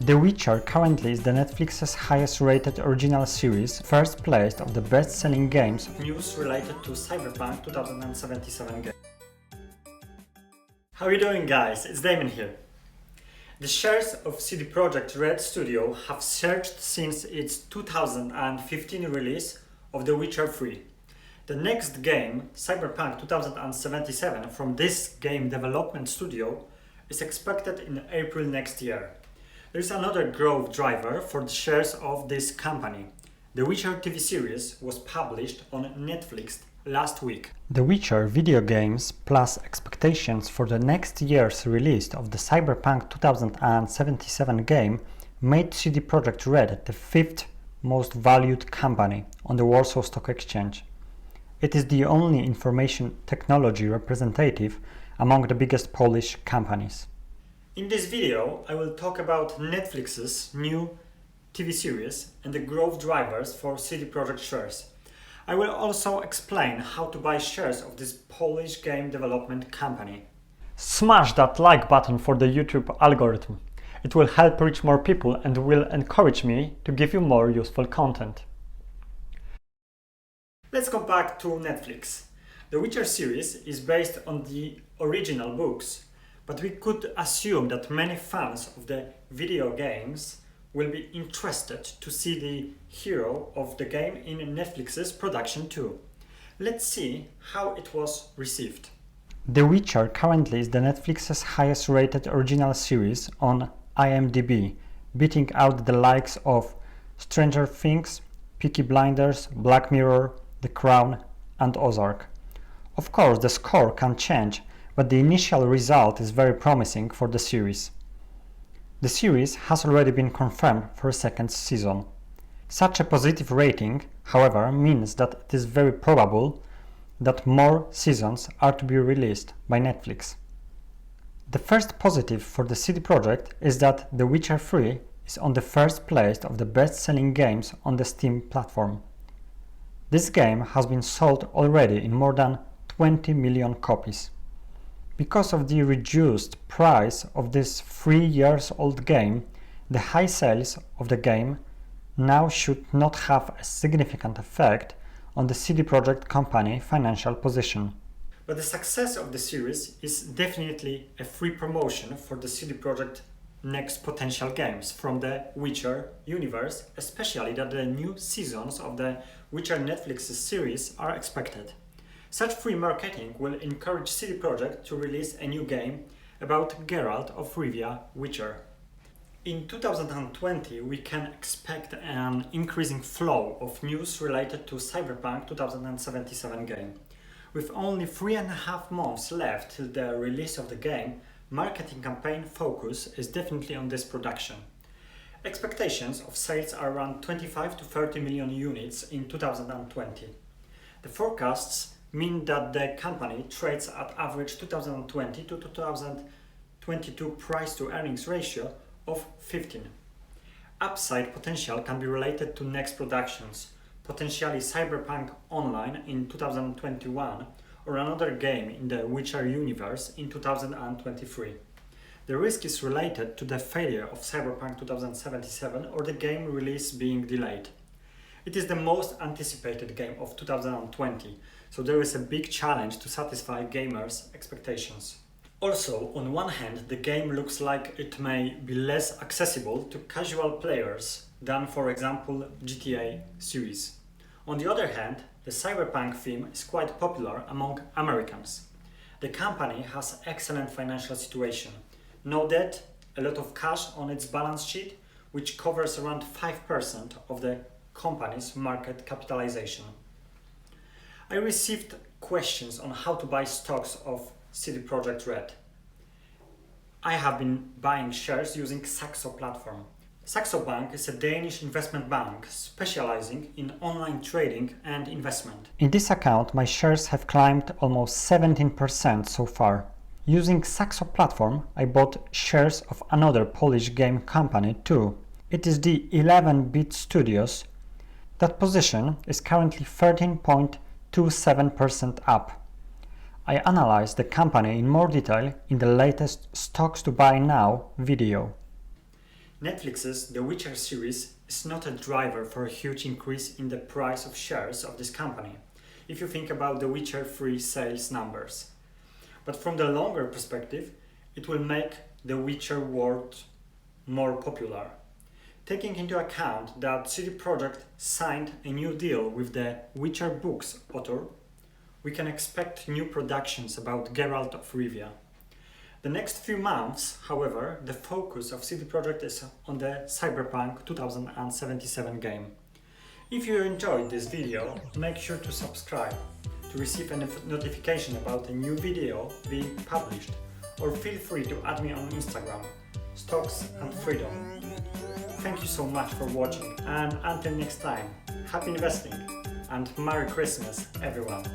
The Witcher currently is the Netflix's highest rated original series, first place of the best-selling games. News related to Cyberpunk 2077 game. How are you doing, guys? It's Damon here. The shares of CD Projekt RED studio have surged since its 2015 release of The Witcher 3. The next game, Cyberpunk 2077, from this game development studio is expected in April next year. There is another growth driver for the shares of this company. The Witcher TV series was published on Netflix last week. The Witcher video games plus expectations for the next year's release of the Cyberpunk 2077 game made CD Projekt RED the fifth most valued company on the Warsaw Stock Exchange. It is the only information technology representative among the biggest Polish companies. In this video, I will talk about Netflix's new TV series and the growth drivers for CD Projekt shares. I will also explain how to buy shares of this Polish game development company. Smash that like button for the YouTube algorithm. It will help reach more people and will encourage me to give you more useful content. Let's go back to Netflix. The Witcher series is based on the original books, but we could assume that many fans of the video games will be interested to see the hero of the game in Netflix's production too. Let's see how it was received. The Witcher currently is the Netflix's highest rated original series on IMDb, beating out the likes of Stranger Things, Peaky Blinders, Black Mirror, The Crown and Ozark. Of course, the score can change, but the initial result is very promising for the series. The series has already been confirmed for a second season. Such a positive rating, however, means that it is very probable that more seasons are to be released by Netflix. The first positive for the CD Projekt is that The Witcher 3 is on the first place of the best-selling games on the Steam platform. This game has been sold already in more than 20 million copies. Because of the reduced price of this 3-year-old game, the high sales of the game now should not have a significant effect on the CD Projekt company financial position. But the success of the series is definitely a free promotion for the CD Projekt next potential games from the Witcher universe, especially that the new seasons of the Witcher Netflix series are expected. Such free marketing will encourage CD Projekt to release a new game about Geralt of Rivia, Witcher. In 2020, we can expect an increasing flow of news related to Cyberpunk 2077 game. With only 3.5 months left till the release of the game, marketing campaign focus is definitely on this production. Expectations of sales are around 25 to 30 million units in 2020. The forecasts mean that the company trades at average 2020 to 2022 price to earnings ratio of 15. Upside potential can be related to next productions, potentially Cyberpunk Online in 2021 or another game in the Witcher universe in 2023. The risk is related to the failure of Cyberpunk 2077 or the game release being delayed. It is the most anticipated game of 2020, so there is a big challenge to satisfy gamers' expectations. Also, on one hand, the game looks like it may be less accessible to casual players than, for example, GTA series. On the other hand, the Cyberpunk theme is quite popular among Americans. The company has excellent financial situation, no debt, a lot of cash on its balance sheet, which covers around 5% of the company's market capitalization. I received questions on how to buy stocks of CD Projekt RED. I have been buying shares using Saxo platform. Saxo Bank is a Danish investment bank specializing in online trading and investment. In this account, my shares have climbed almost 17% so far. Using Saxo platform, I bought shares of another Polish game company too. It is the 11-bit Studios. That position is currently 13.27% up. I analyzed the company in more detail in the latest Stocks to Buy Now video. Netflix's The Witcher series is not a driver for a huge increase in the price of shares of this company, if you think about The Witcher 3 sales numbers. But from the longer perspective, it will make The Witcher world more popular. Taking into account that CD Projekt signed a new deal with the Witcher books author, we can expect new productions about Geralt of Rivia. The next few months, however, the focus of CD Projekt is on the Cyberpunk 2077 game. If you enjoyed this video, make sure to subscribe to receive a notification about a new video being published, or feel free to add me on Instagram, Stocks and Freedom. Thank you so much for watching, and until next time, happy investing and Merry Christmas everyone!